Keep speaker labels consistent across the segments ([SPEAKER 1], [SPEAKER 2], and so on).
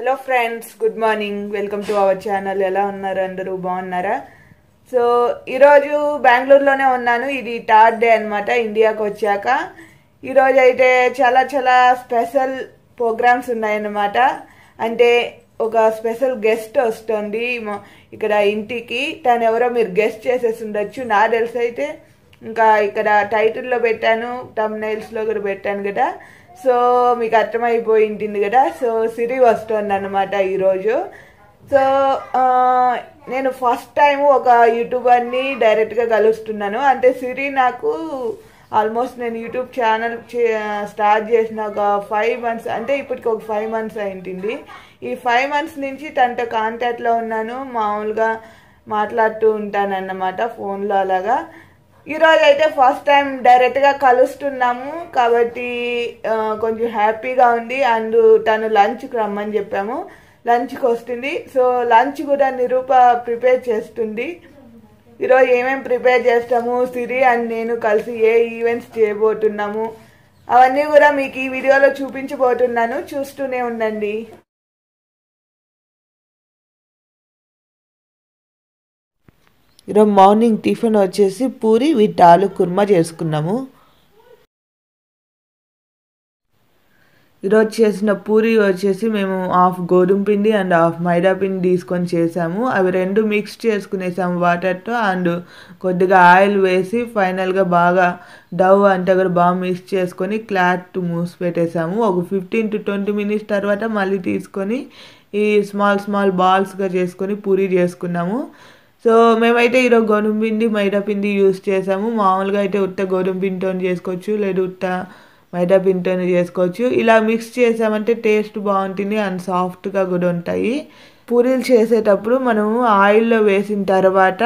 [SPEAKER 1] Hello friends, good morning. Welcome to our channel. ఎలా ఉన్నారు అందరూ? బాగున్నారా? సో ఈరోజు బెంగళూరులోనే ఉన్నాను. ఇది థర్డ్ డే అనమాట ఇండియాకి వచ్చాక. ఈరోజు అయితే చాలా చాలా స్పెషల్ ప్రోగ్రామ్స్ ఉన్నాయన్నమాట. అంటే ఒక స్పెషల్ గెస్ట్ వస్తుంది ఇక్కడ ఇంటికి. తను ఎవరో మీరు గెస్ట్ చేసేసి ఉండొచ్చు. నా తెలిసి అయితే ఇంకా ఇక్కడ టైటిల్లో పెట్టాను, థంబ్నెయిల్స్లో కూడా పెట్టాను కదా. సో మీకు అర్థమైపోయి ఉంటుంది కదా. సో సిరి వస్తుంది అన్నమాట ఈరోజు. సో నేను ఫస్ట్ టైం ఒక యూట్యూబర్ని డైరెక్ట్గా కలుస్తున్నాను. అంటే సిరి నాకు ఆల్మోస్ట్ నేను యూట్యూబ్ ఛానల్ స్టార్ట్ చేసిన ఒక 5 months, అంటే ఇప్పటికి ఒక 5 months అయింటుంది. ఈ 5 months నుంచి తనతో కాంటాక్ట్లో ఉన్నాను. మామూలుగా మాట్లాడుతూ ఉంటాను అన్నమాట ఫోన్లో అలాగా. ఈరోజు అయితే ఫస్ట్ టైం డైరెక్ట్గా కలుస్తున్నాము కాబట్టి కొంచెం హ్యాపీగా ఉంది. అండ్ తను లంచ్కి రమ్మని చెప్పాము, లంచ్కి వస్తుంది. సో లంచ్ కూడా నిరూప ప్రిపేర్ చేస్తుంది. ఈరోజు ఏమేమి ప్రిపేర్ చేస్తాము, సిరి అండ్ నేను కలిసి ఏ ఈవెంట్స్ చేయబోతున్నాము అవన్నీ కూడా మీకు ఈ వీడియోలో చూపించబోతున్నాను. చూస్తూనే ఉండండి. ఈరోజు మార్నింగ్ టిఫిన్ వచ్చేసి పూరి విత్ ఆలు కుర్మా చేసుకున్నాము. ఈరోజు చేసిన పూరి వచ్చేసి మేము హాఫ్ గోధుమ పిండి అండ్ హాఫ్ మైదా పిండి తీసుకొని చేసాము. అవి రెండు మిక్స్ చేసుకునేసాము వాటర్తో. అండ్ కొద్దిగా ఆయిల్ వేసి ఫైనల్గా బాగా డవ్ అంతా కూడా బాగా మిక్స్ చేసుకొని క్లాత్ మూసి పెట్టేసాము. ఒక 15 to 20 minutes తర్వాత మళ్ళీ తీసుకొని ఈ స్మాల్ బాల్స్గా చేసుకొని పూరి చేసుకున్నాము. సో మేమైతే ఈరోజు గోధుమ పిండి మైదా పిండి యూస్ చేసాము. మామూలుగా అయితే ఉత్త గోధుమ పిండితో చేసుకోవచ్చు, లేదు ఉత్త మైదా పిండితో చేసుకోవచ్చు. ఇలా మిక్స్ చేసామంటే టేస్ట్ బాగుంటుంది అండ్ సాఫ్ట్గా కూడా ఉంటాయి. పూరీలు చేసేటప్పుడు మనము ఆయిల్లో వేసిన తర్వాత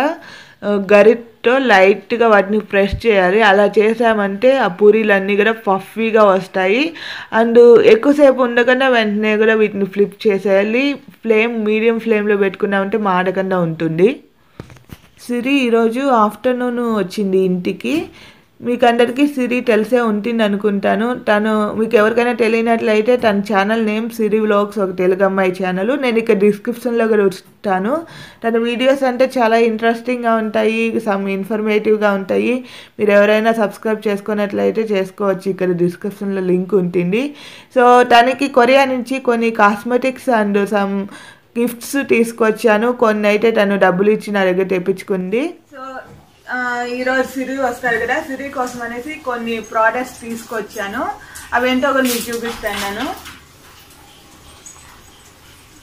[SPEAKER 1] గరిటతో లైట్గా వాటిని ప్రెస్ చేయాలి. అలా చేసామంటే ఆ పూరీలు కూడా పఫీగా వస్తాయి. అండ్ ఎక్కువసేపు ఉండకుండా వెంటనే కూడా వీటిని ఫ్లిప్ చేసేయాలి. మీడియం ఫ్లేమ్లో పెట్టుకున్నామంటే మాడకుండా ఉంటుంది. సిరి ఈరోజు ఆఫ్టర్నూన్ వచ్చింది ఇంటికి. మీకు అందరికీ సిరి తెలిసే ఉంటుంది అనుకుంటాను. తను మీకు ఎవరికైనా తెలియనట్లయితే తన ఛానల్ నేమ్ సిరి వ్లాగ్స్, ఒక తెలుగు అమ్మాయి ఛానల్. నేను ఇక్కడ డిస్క్రిప్షన్లో కూడా ఇస్తాను. తన వీడియోస్ అంటే చాలా ఇంట్రెస్టింగ్గా ఉంటాయి, సమ్ ఇన్ఫర్మేటివ్గా ఉంటాయి. మీరు ఎవరైనా సబ్స్క్రైబ్ చేసుకున్నట్లయితే చేసుకోవచ్చు. ఇక్కడ డిస్క్రిప్షన్లో లింక్ ఉంటుంది. సో తనకి కొరియా నుంచి కొన్ని కాస్మెటిక్స్ అండ్ సమ్ గిఫ్ట్స్ తీసుకొచ్చాను. కొన్ని అయితే తను డబ్బులు ఇచ్చి నా దగ్గర తెప్పించుకుంది. సో ఈరోజు సిరి వస్తారు కదా, సిరి కోసం అనేసి కొన్ని ప్రోడక్ట్స్ తీసుకొచ్చాను. అవేంటో కూడా మీకు చూపిస్తాను నేను.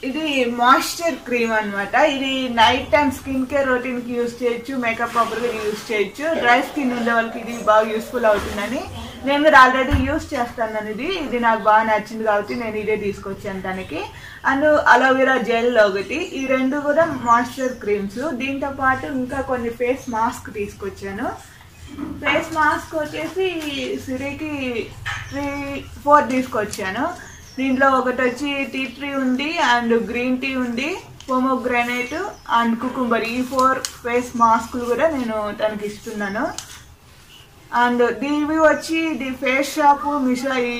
[SPEAKER 1] ఇది మాయిశ్చర్ క్రీమ్ అనమాట. ఇది నైట్ టైం స్కిన్ కేర్ రొటీన్కి యూజ్ చేయొచ్చు, మేకప్ పౌడర్గా యూజ్ చేయొచ్చు. డ్రై స్కిన్ ఉండే వాళ్ళకి ఇది బాగా యూస్ఫుల్ అవుతుందని నేను కూడా ఆల్రెడీ యూజ్ చేస్తాను. ఇది నాకు బాగా నచ్చింది కాబట్టి నేను ఇదే తీసుకొచ్చాను తనకి. అండ్ అలోవెరా జెల్ ఒకటి. ఈ రెండు కూడా మాయిశ్చర్ క్రీమ్స్. దీంతో పాటు ఇంకా కొన్ని ఫేస్ మాస్క్ తీసుకొచ్చాను. ఫేస్ మాస్క్ వచ్చేసి సిరికి 3-4 తీసుకొచ్చాను. దీంట్లో ఒకటి వచ్చి టీ ట్రీ ఉంది, అండ్ గ్రీన్ టీ ఉంది, పోమోగ్రానైట్ అండ్ కుకుంబర్. ఈ 4 ఫేస్ మాస్కులు కూడా నేను తనకి ఇస్తున్నాను. అండ్ ఇవి వచ్చి ఇది ఫేస్ షాప్ మిషా ఈ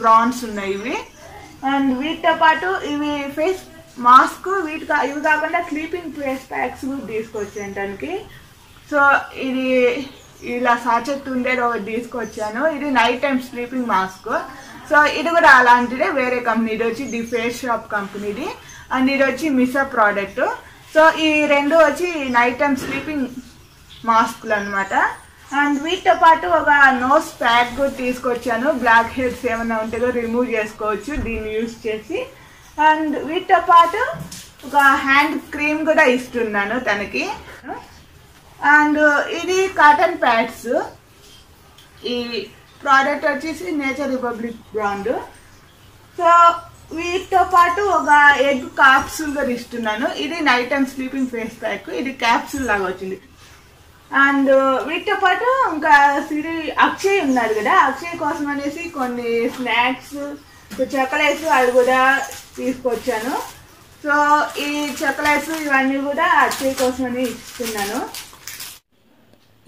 [SPEAKER 1] బ్రాండ్స్ ఉన్నాయి ఇవి. అండ్ వీటితో పాటు ఇవి ఫేస్ మాస్క్, ఇవి కాకుండా స్లీపింగ్ ఫేస్ ప్యాక్స్ కూడా తీసుకొచ్చాను తనకి. సో ఇది ఇలా సాచెట్ ఉండేది ఒకటి తీసుకొచ్చాను. ఇది night time sleeping mask. So ఇది కూడా అలాంటిదే, వేరే కంపెనీ. ఇది వచ్చి ది ఫేస్ షాప్ కంపెనీది. అండ్ ఇది వచ్చి మిషా ప్రోడక్ట్. సో ఈ రెండు వచ్చి నైట్ టైం స్లీపింగ్ మాస్క్లు అనమాట. అండ్ వీటితో పాటు ఒక నోస్ ప్యాక్ కూడా తీసుకొచ్చాను. బ్లాక్ హెయిర్స్ ఏమైనా ఉంటే కూడా రిమూవ్ చేసుకోవచ్చు దీన్ని యూజ్ చేసి. అండ్ వీటితో పాటు ఒక హ్యాండ్ క్రీమ్ కూడా ఇస్తున్నాను తనకి. అండ్ ఇది కాటన్ ప్యాడ్స్. ఈ ప్రోడక్ట్ వచ్చేసి నేచర్ రిపబ్లిక్ బ్రాండ్. సో వీటితో పాటు ఒక ఎగ్ క్యాప్సూల్ కూడా ఇస్తున్నాను. ఇది night time sleeping face pack. ఇది క్యాప్సూల్ లాగా వచ్చింది. అండ్ వీటితో పాటు ఇంకా సిరి అక్షయ్ ఉన్నాడు కదా, అక్షయ్ కోసం అనేసి కొన్ని స్నాక్స్, చాక్లెట్స్ అవి కూడా తీసుకొచ్చాను. సో ఈ చాక్లెట్స్ ఇవన్నీ కూడా అక్షయ్ కోసమని ఇస్తున్నాను.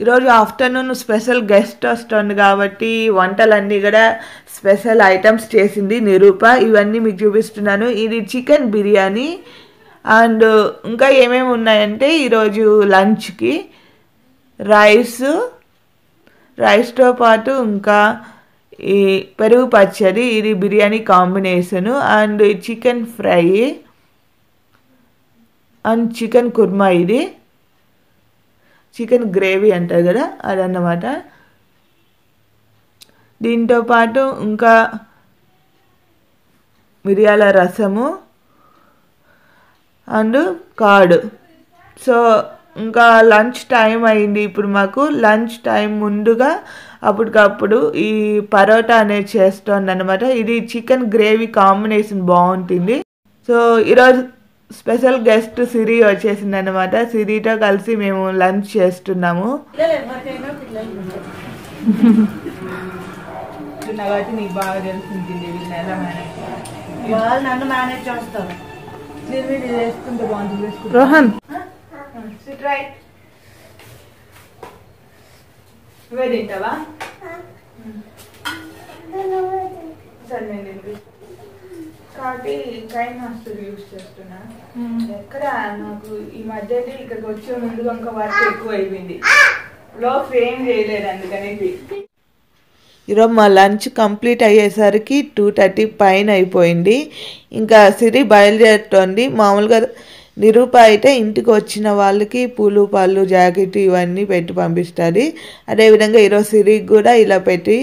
[SPEAKER 1] ఈరోజు ఆఫ్టర్నూన్ స్పెషల్ గెస్ట్ వస్తుంది కాబట్టి వంటలన్నీ కూడా స్పెషల్ ఐటమ్స్ చేసింది నిరూప. ఇవన్నీ మీకు చూపిస్తున్నాను. ఇది చికెన్ బిర్యానీ అండ్ ఇంకా ఏమేమి ఉన్నాయంటే ఈరోజు లంచ్కి రైస్తో పాటు ఇంకా ఈ పెరుగు పచ్చడి, ఇది biryani combination and chicken fry and chicken korma, ఇది చికెన్ గ్రేవీ అంటారు కదా అదన్నమాట. దీంతో పాటు ఇంకా మిరియాల రసము అండ్ కార్డ్. సో ఇంకా లంచ్ టైం అయింది. ఇప్పుడు మాకు లంచ్ టైం ముందుగా అప్పటికప్పుడు ఈ పరోటా అనేది చేస్తుంది అనమాట. ఇది చికెన్ గ్రేవీ కాంబినేషన్ బాగుంటుంది. సో ఈరోజు స్పెషల్ గెస్ట్ సిరి వచ్చేసింది అనమాట. సిరితో కలిసి మేము లంచ్ చేస్తున్నాము. కాబట్టి నీకు బాగా తెలుస్తుంది నన్ను మేనేజ్ చేస్తాను. వేసుకుంటే బాగుంటుంది. రోహన్ నువ్వే తింటావా? సరే నేను కాబట్టి కైన్ మాస్టర్ యూజ్ చేస్తున్నా. ఎక్కడ నాకు ఈ మధ్య ఇక్కడికి వచ్చే ముందుగా ఇంకా వర్క్ ఎక్కువ అయిపోయింది. బ్లాగ్స్ ఏం చేయలేదు అందుకనేసి. ఈరోజు మా లంచ్ కంప్లీట్ అయ్యేసరికి 2:30 పైన అయిపోయింది. ఇంకా సిరి బయలుదేరుతోంది. మామూలుగా నిరూప అయితే ఇంటికి వచ్చిన వాళ్ళకి పూలు పళ్ళు జాకెట్ ఇవన్నీ పెట్టి పంపిస్తుంది. అదేవిధంగా ఈరోజు సిరికి కూడా ఇలా పెట్టి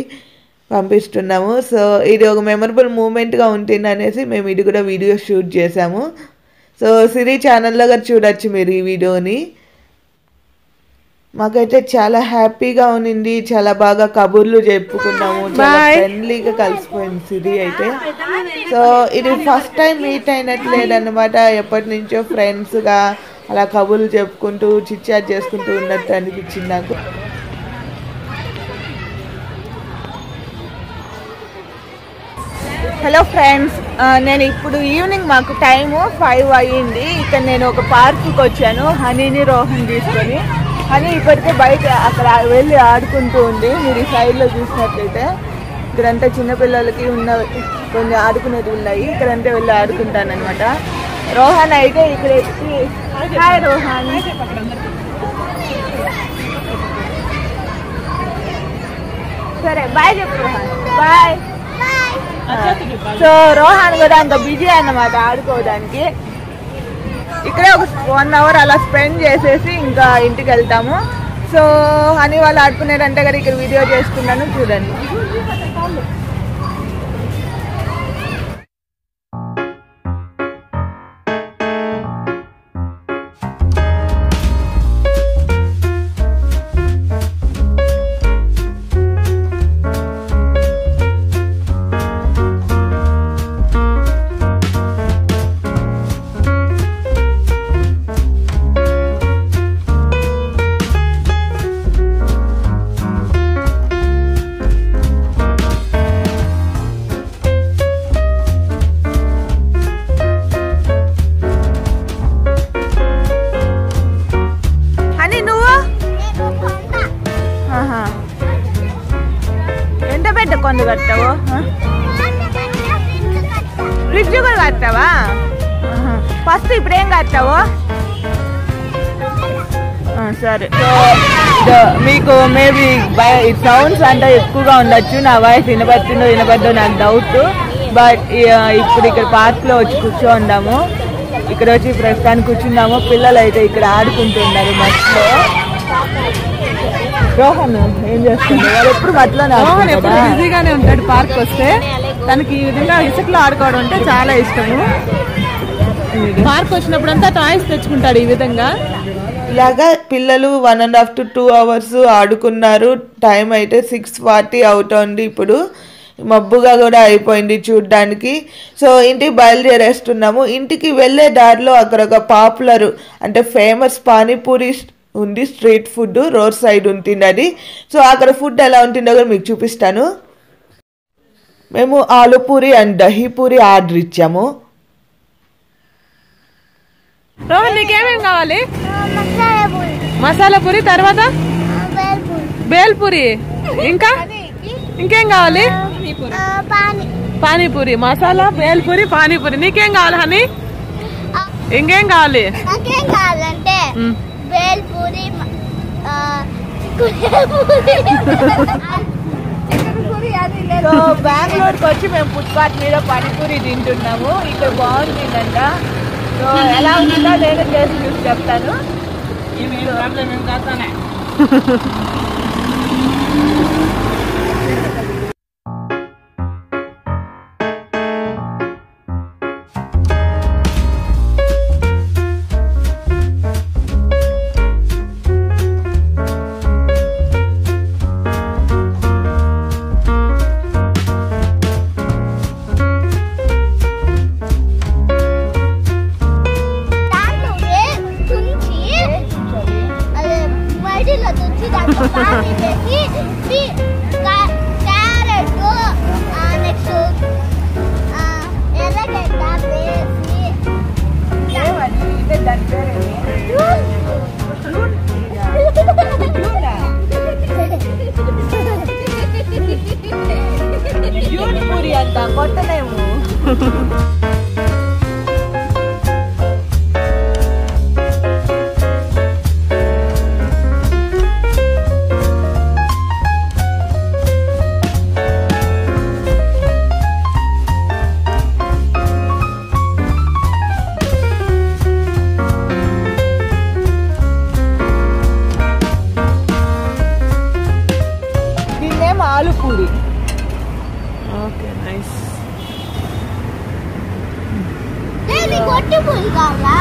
[SPEAKER 1] పంపిస్తున్నాము. సో ఇది ఒక మెమరబుల్ మూమెంట్గా ఉంటుంది అనేసి మేము ఇది కూడా వీడియో షూట్ చేసాము. సో సిరి ఛానల్లో కూడా చూడొచ్చు మీరు ఈ వీడియోని. మాకైతే చాలా హ్యాపీగా ఉన్నింది. చాలా బాగా కబుర్లు చెప్పుకున్నాము. చాలా ఫ్రెండ్లీగా కలిసిపోయింది సిరి అయితే. సో ఇది ఫస్ట్ టైం మీట్ అయినట్టు లేదన్నమాట. ఎప్పటి నుంచో ఫ్రెండ్స్గా అలా కబుర్లు చెప్పుకుంటూ చిట్చాట్ చేసుకుంటూ ఉన్నట్టు అనిపించింది నాకు. హలో ఫ్రెండ్స్, నేను ఇప్పుడు ఈవినింగ్ మాకు టైము 5 అయ్యింది. ఇక్కడ నేను ఒక పార్క్కి వచ్చాను హనీని రోహన్ తీసుకొని. హనీ ఇప్పటికే బయట అక్కడ వెళ్ళి ఆడుకుంటూ ఉంది. మీరు ఈ సైడ్లో చూసినట్లయితే ఇక్కడంతా చిన్నపిల్లలకి ఉన్న కొన్ని ఆడుకునేవి ఉన్నాయి. ఇక్కడంతా వెళ్ళి ఆడుకుంటాను అనమాట. రోహన్ అయితే ఇక్కడ ఎక్కి హాయ్ రోహన్. సరే బాయ్ చెప్పు రోహన్. బాయ్. సో రోహన్ కూడా అంత బిజీ అన్నమాట ఆడుకోవడానికి. ఇక్కడే ఒక 1 అవర్ అలా స్పెండ్ చేసేసి ఇంకా ఇంటికి వెళ్తాము. సో హనీ వాళ్ళు ఆడుకునేదంటే కదా ఇక్కడ వీడియో చేస్తున్నాను, చూడండి. కొండ కట్టావు, ఫ్రిడ్జ్ కూడా కట్టావా? ఫస్ట్ ఇప్పుడు ఏం కట్టావు? సరే. సో మీకు మేబీ సౌండ్స్ అంటే ఎక్కువగా ఉండొచ్చు. నా వాయిస్ వినబడుతుందో నాకు డౌట్. బట్ ఇప్పుడు ఇక్కడ పార్క్లో వచ్చి కూర్చోండాము. ఇక్కడ వచ్చి ప్రస్తుతానికి కూర్చున్నాము. పిల్లలు అయితే ఇక్కడ ఆడుకుంటున్నారు మట్లో. రోహన్ ఏం చేస్తుంది? వాళ్ళు ఎప్పుడు మట్లోనే ఎప్పుడు బిజీగానే ఉంటాడు. పార్క్ వస్తే తనకి ఈ విధంగా ఇసుకలో ఆడుకోవడం అంటే చాలా ఇష్టము. పార్క్ వచ్చినప్పుడు అంతా టాయ్స్ తెచ్చుకుంటాడు ఈ విధంగా. ఇలాగా పిల్లలు 1.5 to 2 hours ఆడుకున్నారు. టైం అయితే 6:40 అవుతోంది. ఇప్పుడు మబ్బుగా కూడా అయిపోయింది చూడ్డానికి. సో ఇంటికి బయలుదేరేస్తున్నాము. ఇంటికి వెళ్ళే దారిలో అక్కడ ఒక పాపులర్ అంటే ఫేమస్ పానీపూరి ఉంది, స్ట్రీట్ ఫుడ్, రోడ్ సైడ్ ఉంటుంది అది. సో అక్కడ ఫుడ్ ఎలా ఉంటుందో కూడా మీకు చూపిస్తాను. మేము ఆలు పూరి అండ్ దహీ పూరి ఆర్డర్ ఇచ్చాము. నీకేమేమి కావాలి? మసాలా పూరి, తర్వాత
[SPEAKER 2] బేల్పూరి ఇంకా ఇంకేం కావాలి పానీపూరి మసాలా బేల్పూరి పానీపూరి నీకేం కావాలి హనీ ఇంకేం కావాలి
[SPEAKER 3] నాకేం కావాలంటే బేల్పూరి
[SPEAKER 1] సో బెంగళూరుకి వచ్చి మేము ఫుట్పాత్ మీద పానీపూరి తింటున్నాము. ఇక్కడ బాగుంటుందంట. సో ఎలా ఉంటుందో నేను చేసి చూసి చెప్తాను. పూరి అంట కొట్టలేము. దీన్నేమో ఆలు పూరి. Okay nice.
[SPEAKER 3] కొట్టి పూరి కావాలా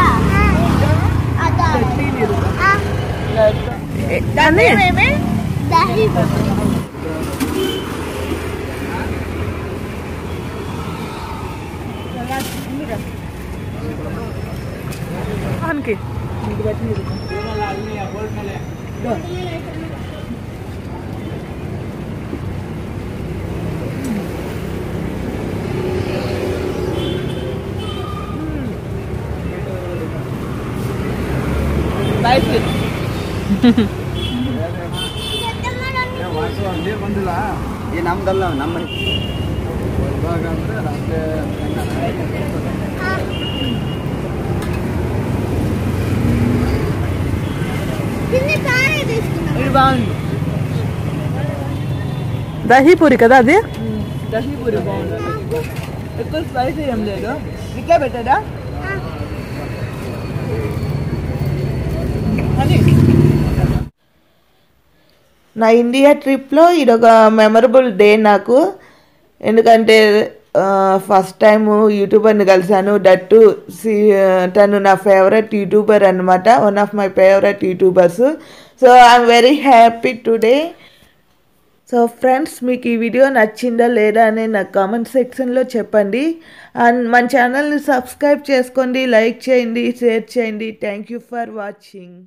[SPEAKER 3] దహీ బాగుంది.
[SPEAKER 2] దహీపూరి కదా అది.
[SPEAKER 1] దహీపూరి బాగుంది. ఎక్కువ స్పైసీ ఏం లేదు. ఇట్లా పెట్టదా నా ఇండియా ట్రిప్లో ఇదొక మెమరబుల్ డే నాకు. ఎందుకంటే ఫస్ట్ టైము యూట్యూబర్ని కలిసాను. దట్టు తను నా ఫేవరెట్ యూట్యూబర్ అనమాట. One of my favourite YouTubers. So I'm very happy today. So friends, మీకు ఈ వీడియో నచ్చిందా లేదా అని నాకు కామెంట్ సెక్షన్లో చెప్పండి. అండ్ మన ఛానల్ని సబ్స్క్రైబ్ చేసుకోండి, లైక్ చేయండి, షేర్ చేయండి. Thank you for watching.